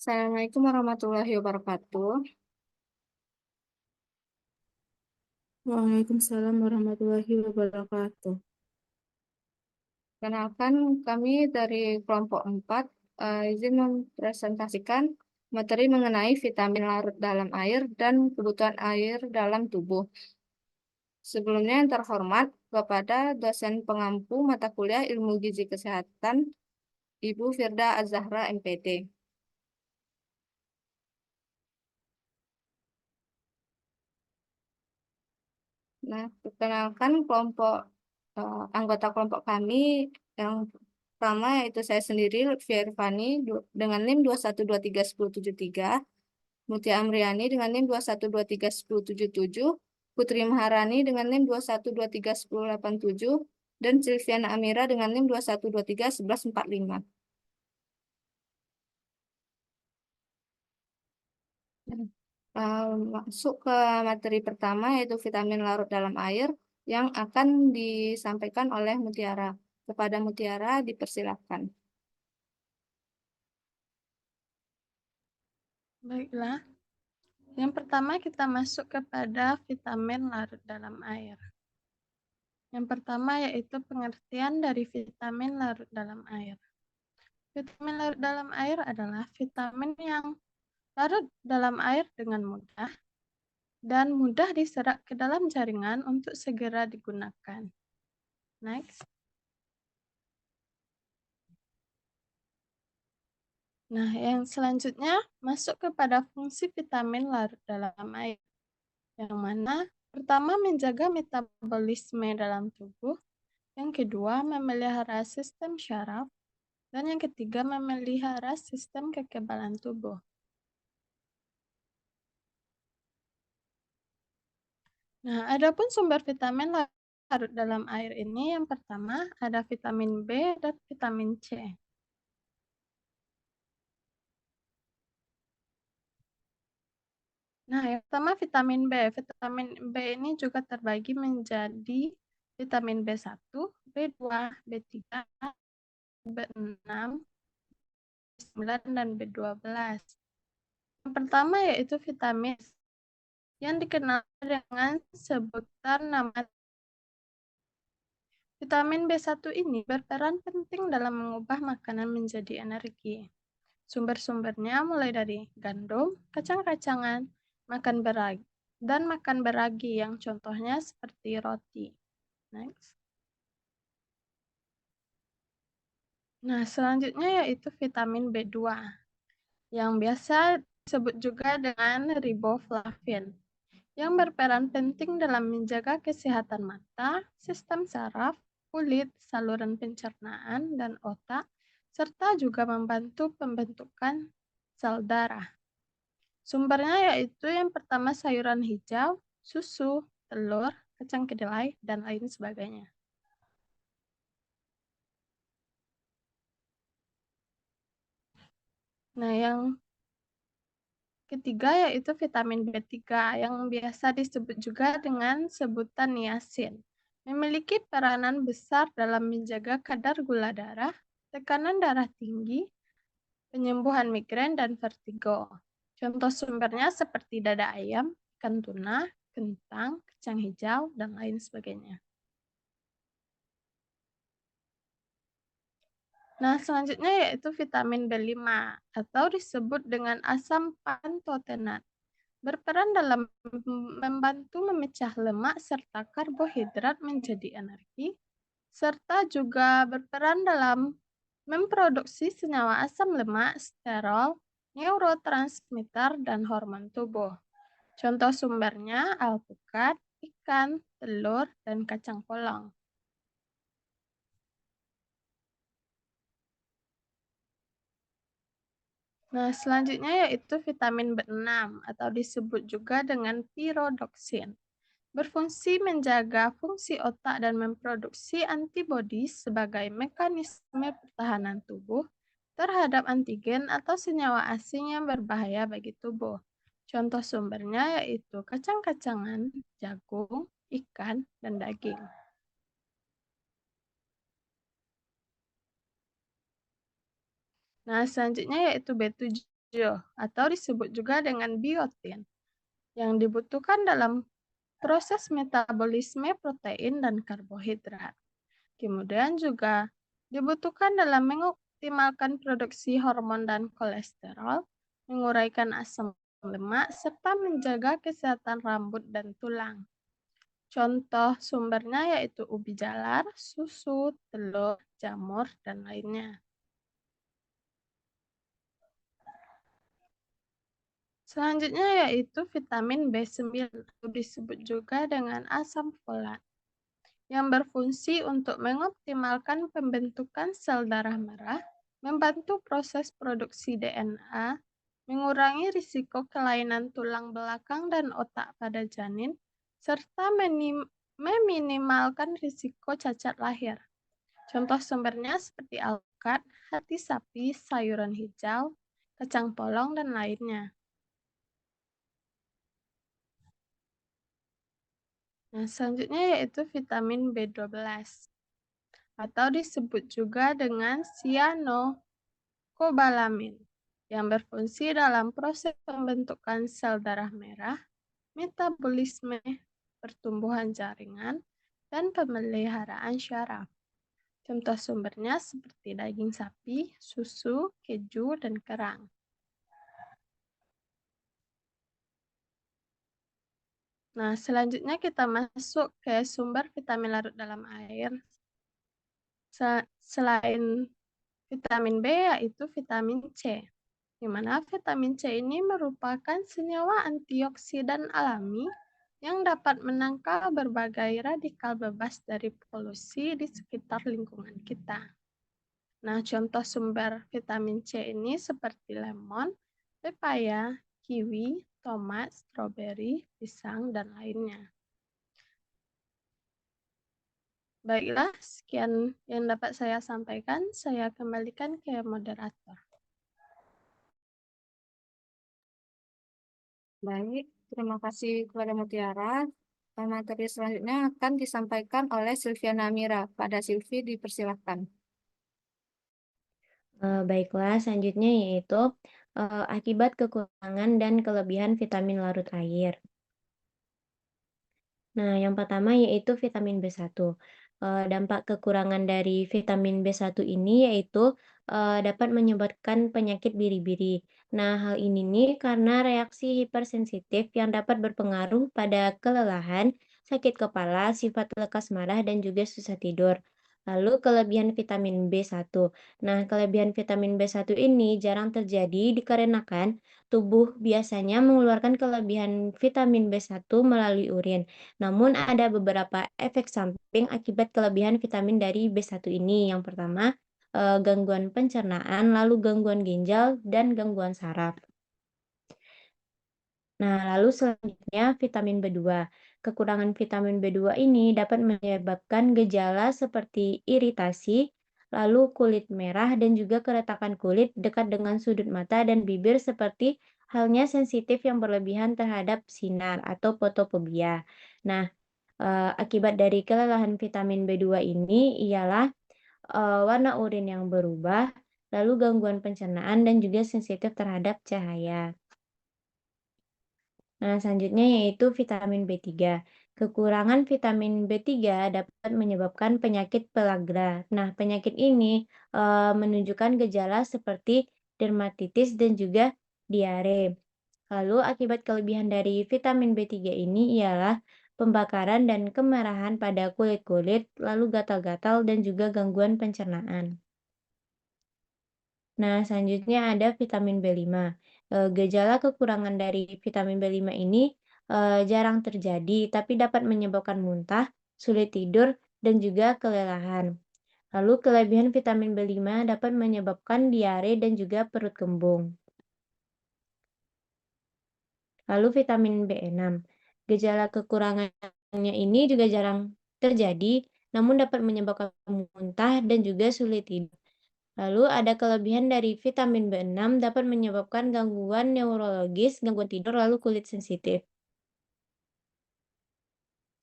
Assalamualaikum warahmatullahi wabarakatuh. Waalaikumsalam warahmatullahi wabarakatuh. Kenalkan, kami dari kelompok 4 izin mempresentasikan materi mengenai vitamin larut dalam air dan kebutuhan air dalam tubuh. Sebelumnya yang terhormat kepada dosen pengampu mata kuliah Ilmu Gizi Kesehatan, Ibu Firda Azahra MPD. Nah, perkenalkan anggota kelompok kami yang pertama yaitu saya sendiri, Lutfi Irvani, dengan NIM 2123173, Mutia Amriani dengan NIM 2123177, Putri Maharani dengan NIM 2123187, dan Silviana Amira dengan NIM 2123145. Masuk ke materi pertama yaitu vitamin larut dalam air yang akan disampaikan oleh Mutiara. Kepada Mutiara dipersilakan. Baiklah, yang pertama kita masuk kepada vitamin larut dalam air. Yang pertama yaitu pengertian dari vitamin larut dalam air. Vitamin larut dalam air adalah vitamin yang larut dalam air dengan mudah dan mudah diserap ke dalam jaringan untuk segera digunakan. Next. Nah, yang selanjutnya masuk kepada fungsi vitamin larut dalam air. Yang mana pertama menjaga metabolisme dalam tubuh, yang kedua memelihara sistem syaraf, dan yang ketiga memelihara sistem kekebalan tubuh. Nah, adapun sumber vitamin larut dalam air ini yang pertama ada vitamin B dan vitamin C. Nah, yang pertama vitamin B. Vitamin B ini juga terbagi menjadi vitamin B1, B2, B3, B6, B9, dan B12. Yang pertama yaitu vitamin yang dikenal dengan sebutan nama. Vitamin B1 ini berperan penting dalam mengubah makanan menjadi energi. Sumber-sumbernya mulai dari gandum, kacang-kacangan, makan beragi yang contohnya seperti roti. Next. Nah, selanjutnya yaitu vitamin B2 yang biasa disebut juga dengan riboflavin yang berperan penting dalam menjaga kesehatan mata, sistem saraf, kulit, saluran pencernaan, dan otak, serta juga membantu pembentukan sel darah. Sumbernya yaitu yang pertama sayuran hijau, susu, telur, kacang kedelai, dan lain sebagainya. Nah, yang ketiga yaitu vitamin B3 yang biasa disebut juga dengan sebutan niacin. Memiliki peranan besar dalam menjaga kadar gula darah, tekanan darah tinggi, penyembuhan migrain, dan vertigo. Contoh sumbernya seperti dada ayam, ikan tuna, kentang, kacang hijau, dan lain sebagainya. Nah, selanjutnya yaitu vitamin B5 atau disebut dengan asam pantotenat. Berperan dalam membantu memecah lemak serta karbohidrat menjadi energi, serta juga berperan dalam memproduksi senyawa asam lemak, sterol, neurotransmitter, dan hormon tubuh. Contoh sumbernya alpukat, ikan, telur, dan kacang polong. Nah, selanjutnya yaitu vitamin B6 atau disebut juga dengan pyridoxine. Berfungsi menjaga fungsi otak dan memproduksi antibodi sebagai mekanisme pertahanan tubuh terhadap antigen atau senyawa asing yang berbahaya bagi tubuh. Contoh sumbernya yaitu kacang-kacangan, jagung, ikan, dan daging. Nah, selanjutnya yaitu B7 atau disebut juga dengan biotin, yang dibutuhkan dalam proses metabolisme protein dan karbohidrat. Kemudian juga dibutuhkan dalam mengoptimalkan produksi hormon dan kolesterol, menguraikan asam lemak, serta menjaga kesehatan rambut dan tulang. Contoh sumbernya yaitu ubi jalar, susu, telur, jamur, dan lainnya. Selanjutnya yaitu vitamin B9, atau disebut juga dengan asam folat, yang berfungsi untuk mengoptimalkan pembentukan sel darah merah, membantu proses produksi DNA, mengurangi risiko kelainan tulang belakang dan otak pada janin, serta meminimalkan risiko cacat lahir. Contoh sumbernya seperti alpukat, hati sapi, sayuran hijau, kacang polong, dan lainnya. Nah, selanjutnya yaitu vitamin B12 atau disebut juga dengan cyanocobalamin yang berfungsi dalam proses pembentukan sel darah merah, metabolisme, pertumbuhan jaringan, dan pemeliharaan syaraf. Contoh sumbernya seperti daging sapi, susu, keju, dan kerang. Nah, selanjutnya kita masuk ke sumber vitamin larut dalam air. Selain vitamin B yaitu vitamin C, di mana vitamin C ini merupakan senyawa antioksidan alami yang dapat menangkal berbagai radikal bebas dari polusi di sekitar lingkungan kita. Nah, contoh sumber vitamin C ini seperti lemon, pepaya, kiwi, tomat, stroberi, pisang, dan lainnya. Baiklah, sekian yang dapat saya sampaikan. Saya kembalikan ke moderator. Baik, terima kasih kepada Mutiara. Materi selanjutnya akan disampaikan oleh Silviana Mira. Pada Silvi dipersilakan. Baiklah, selanjutnya yaitu akibat kekurangan dan kelebihan vitamin larut air. Nah, yang pertama yaitu vitamin B1. Dampak kekurangan dari vitamin B1 ini yaitu dapat menyebabkan penyakit biri-biri. Nah, hal ini nih karena reaksi hipersensitif yang dapat berpengaruh pada kelelahan, sakit kepala, sifat lekas marah, dan juga susah tidur. Lalu kelebihan vitamin B1. Nah, kelebihan vitamin B1 ini jarang terjadi dikarenakan tubuh biasanya mengeluarkan kelebihan vitamin B1 melalui urin. Namun ada beberapa efek samping akibat kelebihan vitamin dari B1 ini. Yang pertama, gangguan pencernaan, lalu gangguan ginjal, dan gangguan saraf. Nah, lalu selanjutnya vitamin B2. Kekurangan vitamin B2 ini dapat menyebabkan gejala seperti iritasi, lalu kulit merah, dan juga keretakan kulit dekat dengan sudut mata dan bibir seperti halnya sensitif yang berlebihan terhadap sinar atau fotofobia. Nah, akibat dari kelelahan vitamin B2 ini ialah warna urin yang berubah, lalu gangguan pencernaan dan juga sensitif terhadap cahaya. Nah, selanjutnya yaitu vitamin B3. Kekurangan vitamin B3 dapat menyebabkan penyakit pellagra. Nah, penyakit ini menunjukkan gejala seperti dermatitis dan juga diare. Lalu akibat kelebihan dari vitamin B3 ini ialah pembakaran dan kemerahan pada kulit-kulit, lalu gatal-gatal dan juga gangguan pencernaan. Nah, selanjutnya ada vitamin B5. Gejala kekurangan dari vitamin B5 ini jarang terjadi, tapi dapat menyebabkan muntah, sulit tidur, dan juga kelelahan. Lalu kelebihan vitamin B5 dapat menyebabkan diare dan juga perut kembung. Lalu vitamin B6. Gejala kekurangannya ini juga jarang terjadi, namun dapat menyebabkan muntah dan juga sulit tidur. Lalu ada kelebihan dari vitamin B6 dapat menyebabkan gangguan neurologis, gangguan tidur, lalu kulit sensitif.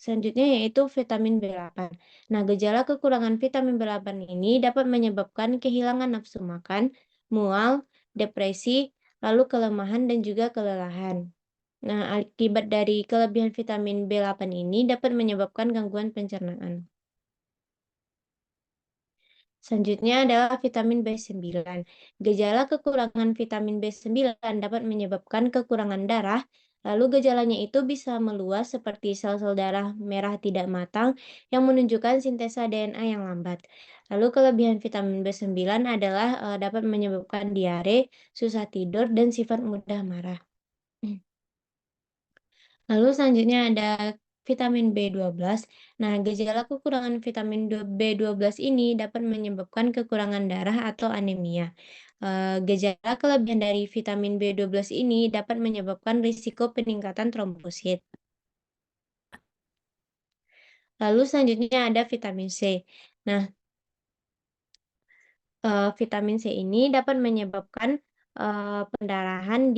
Selanjutnya yaitu vitamin B8. Nah, gejala kekurangan vitamin B8 ini dapat menyebabkan kehilangan nafsu makan, mual, depresi, lalu kelemahan dan juga kelelahan. Nah, akibat dari kelebihan vitamin B8 ini dapat menyebabkan gangguan pencernaan. Selanjutnya adalah vitamin B9. Gejala kekurangan vitamin B9 dapat menyebabkan kekurangan darah, lalu gejalanya itu bisa meluas seperti sel-sel darah merah tidak matang yang menunjukkan sintesa DNA yang lambat. Lalu kelebihan vitamin B9 adalah dapat menyebabkan diare, susah tidur, dan sifat mudah marah. Lalu selanjutnya ada vitamin B12. Nah, gejala kekurangan vitamin B12 ini dapat menyebabkan kekurangan darah atau anemia. Gejala kelebihan dari vitamin B12 ini dapat menyebabkan risiko peningkatan trombosit. Lalu selanjutnya ada vitamin C. Nah, vitamin C ini dapat menyebabkan pendarahan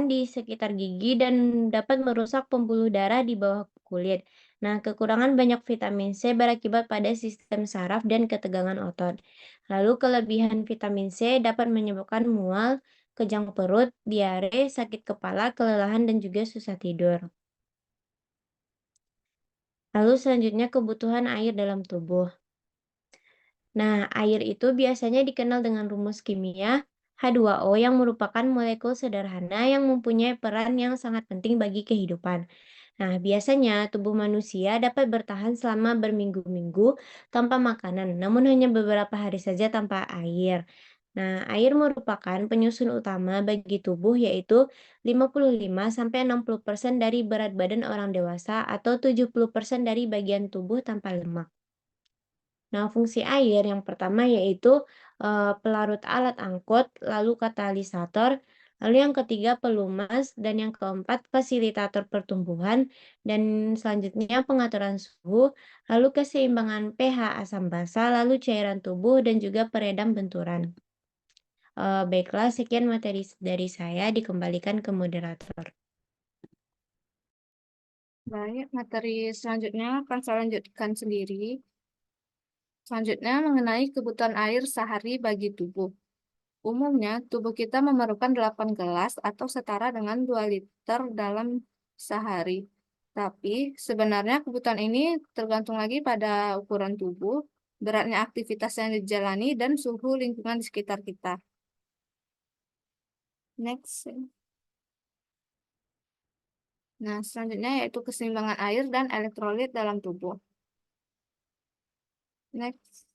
di sekitar gigi dan dapat merusak pembuluh darah di bawah kulit. Nah, kekurangan banyak vitamin C berakibat pada sistem saraf dan ketegangan otot. Lalu, kelebihan vitamin C dapat menyebabkan mual, kejang perut, diare, sakit kepala, kelelahan, dan juga susah tidur. Lalu selanjutnya kebutuhan air dalam tubuh. Nah, air itu biasanya dikenal dengan rumus kimia H2O yang merupakan molekul sederhana yang mempunyai peran yang sangat penting bagi kehidupan. Nah, biasanya tubuh manusia dapat bertahan selama berminggu-minggu tanpa makanan, namun hanya beberapa hari saja tanpa air. Nah, air merupakan penyusun utama bagi tubuh yaitu 55-60% dari berat badan orang dewasa atau 70% dari bagian tubuh tanpa lemak. Nah, fungsi air yang pertama yaitu pelarut alat angkut, lalu katalisator, lalu yang ketiga pelumas, dan yang keempat fasilitator pertumbuhan, dan selanjutnya pengaturan suhu, lalu keseimbangan pH asam basa, lalu cairan tubuh, dan juga peredam benturan. Baiklah, sekian materi dari saya, dikembalikan ke moderator. Baik, materi selanjutnya akan saya lanjutkan sendiri. Selanjutnya mengenai kebutuhan air sehari bagi tubuh. Umumnya, tubuh kita memerlukan 8 gelas atau setara dengan 2 liter dalam sehari. Tapi sebenarnya kebutuhan ini tergantung lagi pada ukuran tubuh, beratnya aktivitas yang dijalani, dan suhu lingkungan di sekitar kita. Next. Nah, selanjutnya yaitu keseimbangan air dan elektrolit dalam tubuh. Next.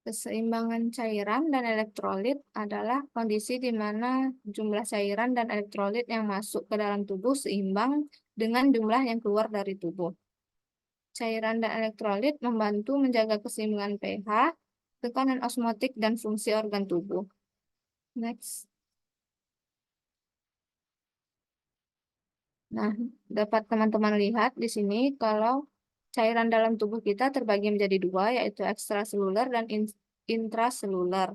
Keseimbangan cairan dan elektrolit adalah kondisi di mana jumlah cairan dan elektrolit yang masuk ke dalam tubuh seimbang dengan jumlah yang keluar dari tubuh. Cairan dan elektrolit membantu menjaga keseimbangan pH, tekanan osmotik, dan fungsi organ tubuh. Next. Nah, dapat teman-teman lihat di sini kalau cairan dalam tubuh kita terbagi menjadi dua, yaitu ekstraseluler dan intraseluler.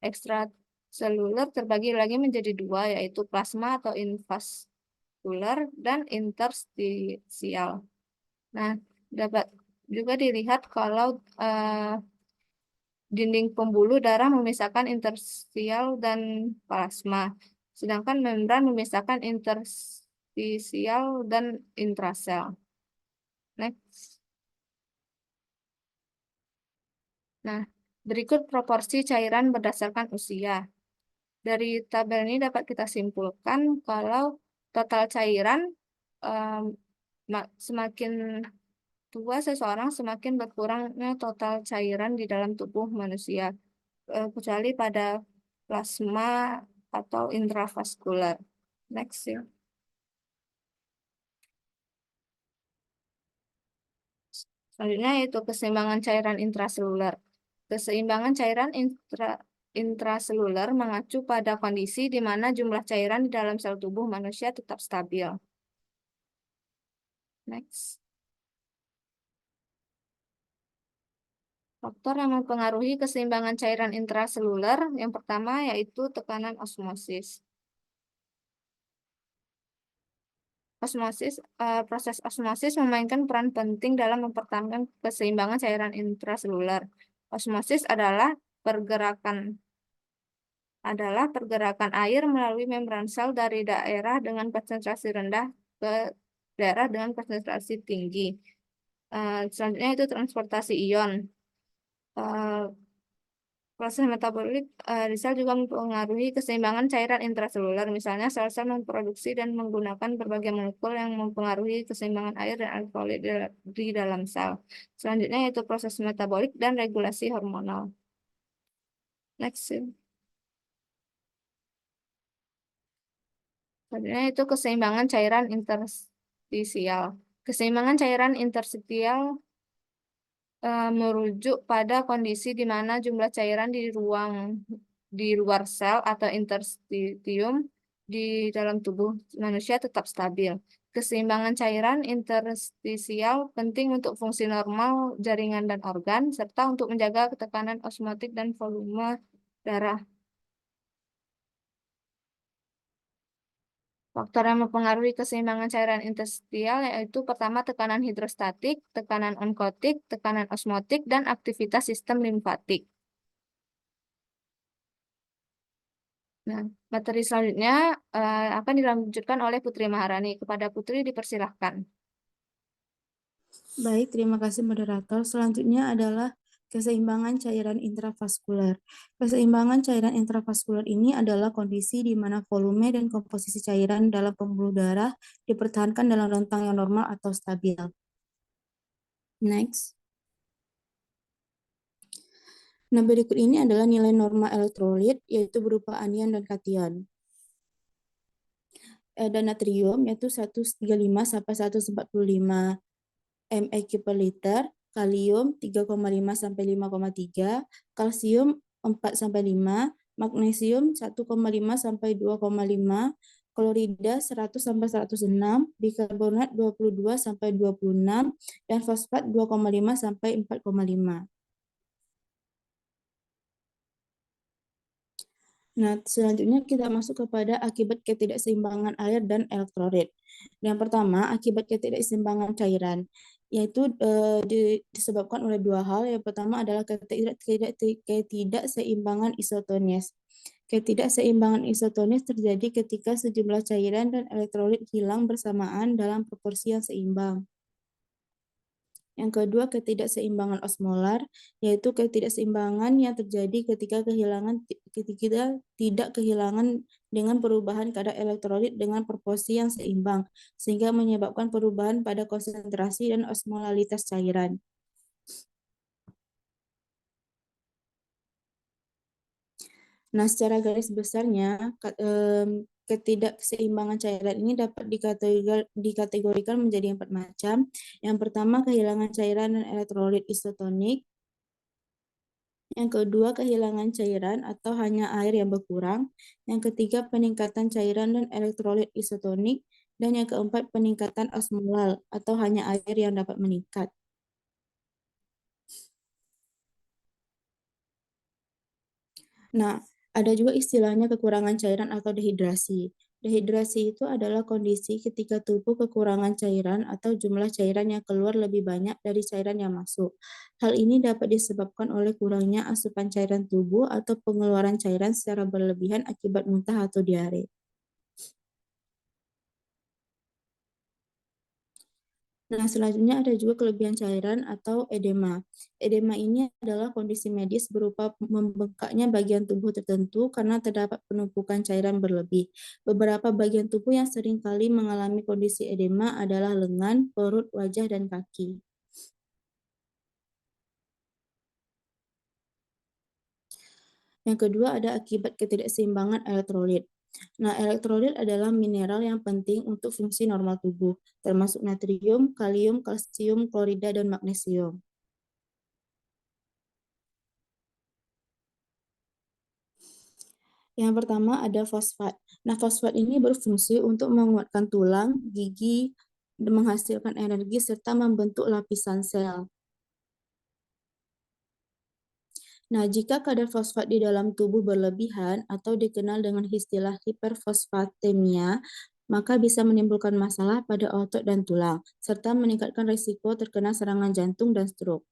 Ekstraseluler terbagi lagi menjadi dua, yaitu plasma atau invaskular dan interstisial. Nah, dapat juga dilihat kalau dinding pembuluh darah memisahkan interstisial dan plasma, sedangkan membran memisahkan interstisial dan intrasel. Next. Nah, berikut proporsi cairan berdasarkan usia. Dari tabel ini dapat kita simpulkan kalau total cairan semakin tua seseorang, semakin berkurangnya total cairan di dalam tubuh manusia, kecuali pada plasma atau intravaskular. Next ya. Selanjutnya yaitu keseimbangan cairan intraseluler. Keseimbangan cairan intraseluler mengacu pada kondisi di mana jumlah cairan di dalam sel tubuh manusia tetap stabil. Next. Faktor yang mempengaruhi keseimbangan cairan intraseluler yang pertama yaitu tekanan osmosis. proses osmosis memainkan peran penting dalam mempertahankan keseimbangan cairan intraseluler. Osmosis adalah pergerakan air melalui membran sel dari daerah dengan konsentrasi rendah ke daerah dengan konsentrasi tinggi. Selanjutnya itu transportasi ion. Eh, Proses metabolik di sel juga mempengaruhi keseimbangan cairan intraseluler. Misalnya, sel-sel memproduksi dan menggunakan berbagai molekul yang mempengaruhi keseimbangan air dan elektrolit di dalam sel. Selanjutnya yaitu proses metabolik dan regulasi hormonal. Next. Selanjutnya itu keseimbangan cairan interstisial. Keseimbangan cairan interstisial merujuk pada kondisi di mana jumlah cairan di luar sel atau interstitium di dalam tubuh manusia tetap stabil. Keseimbangan cairan interstisial penting untuk fungsi normal jaringan dan organ, serta untuk menjaga tekanan osmotik dan volume darah. Faktor yang mempengaruhi keseimbangan cairan interstisial yaitu pertama tekanan hidrostatik, tekanan onkotik, tekanan osmotik, dan aktivitas sistem limfatik. Nah, materi selanjutnya akan dilanjutkan oleh Putri Maharani. Kepada Putri dipersilahkan. Baik, terima kasih moderator. Selanjutnya adalah keseimbangan cairan intravaskuler. Keseimbangan cairan intravaskuler ini adalah kondisi di mana volume dan komposisi cairan dalam pembuluh darah dipertahankan dalam rentang yang normal atau stabil. Next. Nah, berikut ini adalah nilai norma elektrolit, yaitu berupa anion dan kation. Dan natrium, yaitu 135 sampai 145 mEq per liter, kalium 3,5 sampai 5,3, kalsium 4 sampai 5, magnesium 1,5 sampai 2,5, klorida 100 sampai 106, bikarbonat 22 sampai 26, dan fosfat 2,5 sampai 4,5. Nah, selanjutnya kita masuk kepada akibat ketidakseimbangan air dan elektrolit. Yang pertama, akibat ketidakseimbangan cairan, yaitu disebabkan oleh dua hal. Yang pertama adalah ketidakseimbangan isotonis. Ketidakseimbangan isotonis terjadi ketika sejumlah cairan dan elektrolit hilang bersamaan dalam proporsi yang seimbang. Yang kedua, ketidakseimbangan osmolar, yaitu ketidakseimbangan yang terjadi ketika tidak kehilangan dengan perubahan kadar elektrolit dengan proporsi yang seimbang, sehingga menyebabkan perubahan pada konsentrasi dan osmolalitas cairan. Nah, secara garis besarnya, ketidakseimbangan cairan ini dapat dikategorikan menjadi 4 macam. Yang pertama, kehilangan cairan dan elektrolit isotonik. Yang kedua, kehilangan cairan atau hanya air yang berkurang. Yang ketiga, peningkatan cairan dan elektrolit isotonik. Dan yang keempat, peningkatan osmolar atau hanya air yang dapat meningkat. Nah, ada juga istilahnya kekurangan cairan atau dehidrasi. Dehidrasi itu adalah kondisi ketika tubuh kekurangan cairan atau jumlah cairan yang keluar lebih banyak dari cairan yang masuk. Hal ini dapat disebabkan oleh kurangnya asupan cairan tubuh atau pengeluaran cairan secara berlebihan akibat muntah atau diare. Nah, selanjutnya ada juga kelebihan cairan atau edema. Edema ini adalah kondisi medis berupa membengkaknya bagian tubuh tertentu karena terdapat penumpukan cairan berlebih. Beberapa bagian tubuh yang sering kali mengalami kondisi edema adalah lengan, perut, wajah, dan kaki. Yang kedua ada akibat ketidakseimbangan elektrolit. Nah, elektrolit adalah mineral yang penting untuk fungsi normal tubuh, termasuk natrium, kalium, kalsium, klorida, dan magnesium. Yang pertama ada fosfat. Nah, fosfat ini berfungsi untuk menguatkan tulang, gigi, menghasilkan energi, serta membentuk lapisan sel. Nah, jika kadar fosfat di dalam tubuh berlebihan atau dikenal dengan istilah hiperfosfatemia, maka bisa menimbulkan masalah pada otot dan tulang, serta meningkatkan risiko terkena serangan jantung dan stroke.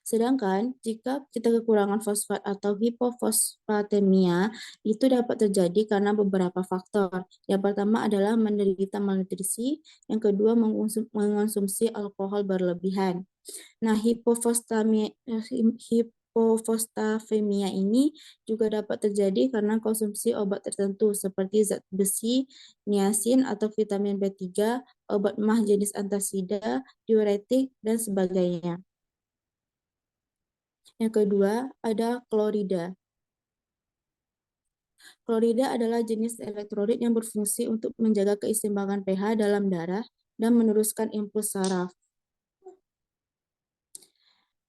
Sedangkan jika kita kekurangan fosfat atau hipofosfatemia, itu dapat terjadi karena beberapa faktor. Yang pertama adalah menderita malnutrisi, yang kedua mengonsumsi alkohol berlebihan. Nah, hipofosfatemia ini juga dapat terjadi karena konsumsi obat tertentu seperti zat besi, niacin atau vitamin B3, obat mah jenis antasida, diuretik, dan sebagainya. Yang kedua, ada klorida. Klorida adalah jenis elektrolit yang berfungsi untuk menjaga keseimbangan pH dalam darah dan meneruskan impuls saraf.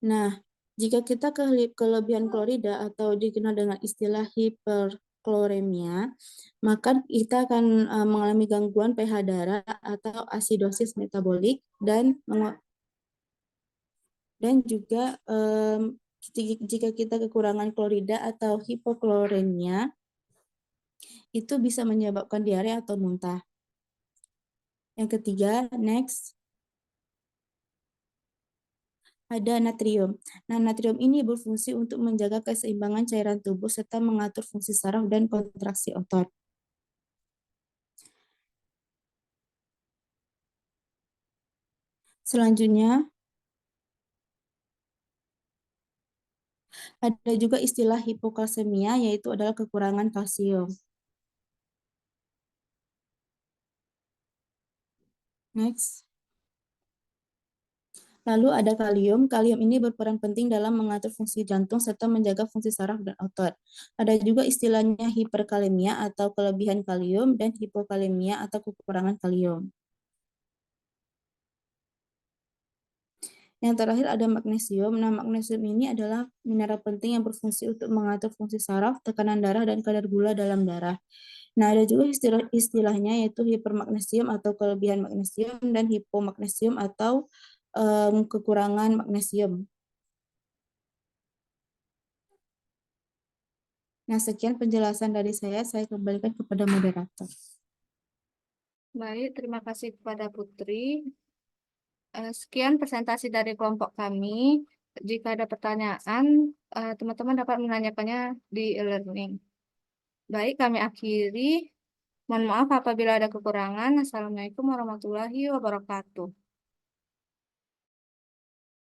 Nah, jika kita kelebihan klorida atau dikenal dengan istilah hiperkloremia, maka kita akan mengalami gangguan pH darah atau asidosis metabolik dan juga jika kita kekurangan klorida atau hipokloremia, itu bisa menyebabkan diare atau muntah. Yang ketiga, next, ada natrium. Nah, natrium ini berfungsi untuk menjaga keseimbangan cairan tubuh serta mengatur fungsi saraf dan kontraksi otot. Selanjutnya, ada juga istilah hipokalsemia, yaitu adalah kekurangan kalsium. Next. Lalu ada kalium. Kalium ini berperan penting dalam mengatur fungsi jantung serta menjaga fungsi saraf dan otot. Ada juga istilahnya hiperkalemia atau kelebihan kalium dan hipokalemia atau kekurangan kalium. Yang terakhir ada magnesium. Nah, magnesium ini adalah mineral penting yang berfungsi untuk mengatur fungsi saraf, tekanan darah, dan kadar gula dalam darah. Nah, ada juga istilahnya yaitu hipermagnesium atau kelebihan magnesium dan hipomagnesium atau kekurangan magnesium. Nah, sekian penjelasan dari saya kembalikan kepada moderator. Baik, terima kasih kepada Putri. Sekian presentasi dari kelompok kami. Jika ada pertanyaan, teman-teman dapat menanyakannya di e-learning. Baik, kami akhiri. Mohon maaf apabila ada kekurangan. Assalamualaikum warahmatullahi wabarakatuh.